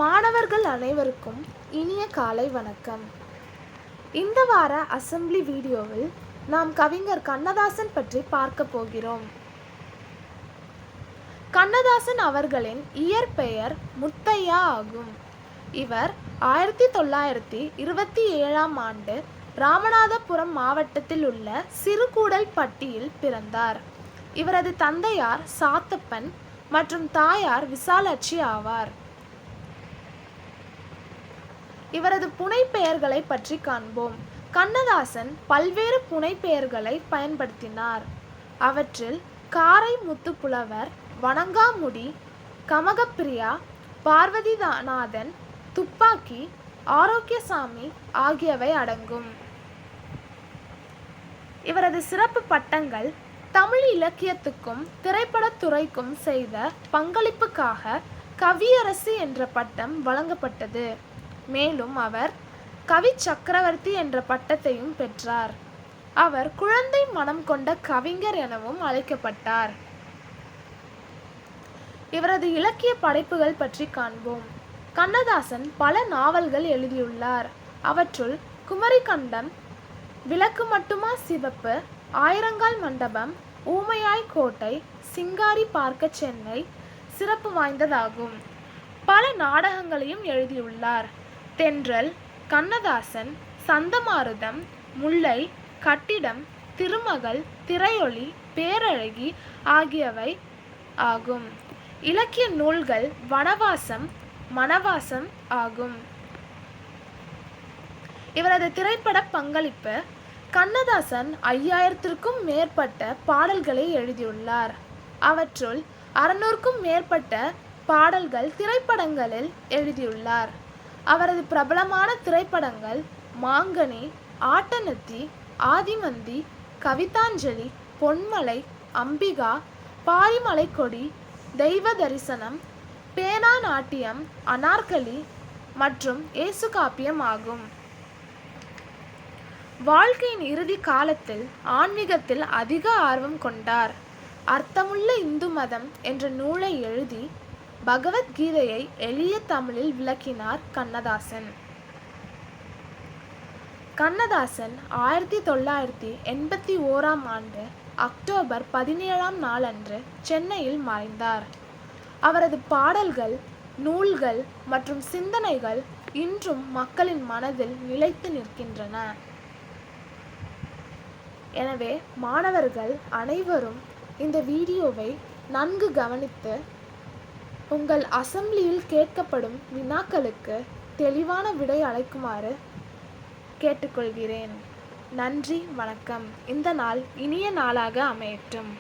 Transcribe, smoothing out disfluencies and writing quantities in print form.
மாணவர்கள் அனைவருக்கும் இனிய காலை வணக்கம். இந்த வார அசெம்பிளி வீடியோவில் நாம் கவிஞர் கண்ணதாசன் பற்றி பார்க்க போகிறோம். கண்ணதாசன் அவர்களின் இயற்பெயர் முத்தையா ஆகும். இவர் 1927ஆம் ஆண்டு ராமநாதபுரம் மாவட்டத்தில் உள்ள சிறுகூடல்பட்டியில் பிறந்தார். இவரது தந்தையார் சாத்தப்பன் மற்றும் தாயார் விசாலாட்சி ஆவார். இவரது புனைப்பெயர்களை பற்றி காண்போம். கண்ணதாசன் பல்வேறு புனைப்பெயர்களை பயன்படுத்தினார். அவற்றில் காரை முத்துப்புலவர், வணங்காமுடி, கமகப்பிரியா, பார்வதிநாதன், துப்பாக்கி, ஆரோக்கியசாமி ஆகியவை அடங்கும். இவரது சிறப்பு பட்டங்கள் தமிழ் இலக்கியத்துக்கும் திரைப்படத்துறைக்கும் செய்த பங்களிப்புக்காக கவியரசு என்ற பட்டம் வழங்கப்பட்டது. மேலும் அவர் கவி சக்கரவர்த்தி என்ற பட்டத்தையும் பெற்றார். அவர் குழந்தை மனம் கொண்ட கவிஞர் எனவும் அழைக்கப்பட்டார். இவரது இலக்கிய படைப்புகள் பற்றி காண்போம். கண்ணதாசன் பல நாவல்கள் எழுதியுள்ளார். அவற்றுள் குமரிக்கண்டம், விளக்கு மட்டுமா சிவப்பு, ஆயிரங்கால் மண்டபம், ஊமையாய் கோட்டை, சிங்காரி பார்க்க சென்னை சிறப்பு வாய்ந்ததாகும். பல நாடகங்களையும் எழுதியுள்ளார். தென்றல், கண்ணதாசன், சந்தமாருதம், முல்லை, கட்டிடம், திருமகள், திரையொளி, பேரழகி ஆகியவை ஆகும். இலக்கிய நூல்கள் வனவாசம், மனவாசம் ஆகும். இவரது திரைப்பட பங்களிப்பு: கண்ணதாசன் 5000க்கும் மேற்பட்ட பாடல்களை எழுதியுள்ளார். அவற்றுள் 600க்கும் மேற்பட்ட பாடல்கள் திரைப்படங்களில் எழுதியுள்ளார். அவரது பிரபலமான திரைப்படங்கள் மாங்கனி, ஆட்டனத்தி, ஆதிமந்தி, கவிதாஞ்சலி, பொன்மலை, அம்பிகா, பாரிமலைக்கொடி, தெய்வ தரிசனம், பேனா நாட்டியம், அனார்கலி மற்றும் ஏசுகாப்பியம் ஆகும். வாழ்க்கையின் இறுதி காலத்தில் ஆன்மீகத்தில் அதிக ஆர்வம் கொண்டார். அர்த்தமுள்ள இந்து மதம் என்ற நூலை எழுதி பகவத்கீதையை எளிய தமிழில் விளக்கினார் கண்ணதாசன். கண்ணதாசன் 1981ஆம் ஆண்டு அக்டோபர் 17ஆம் நாளன்று சென்னையில் மறைந்தார். அவரது பாடல்கள், நூல்கள் மற்றும் சிந்தனைகள் இன்றும் மக்களின் மனதில் நிலைத்து நிற்கின்றன. எனவே மாணவர்கள் அனைவரும் இந்த வீடியோவை நன்கு கவனித்து உங்கள் அசெம்பிளியில் கேட்கப்படும் வினாக்களுக்கு தெளிவான விடை அளிக்குமாறு கேட்டுக்கொள்கிறேன். நன்றி, வணக்கம். இந்த நாள் இனிய நாளாக அமையட்டும்.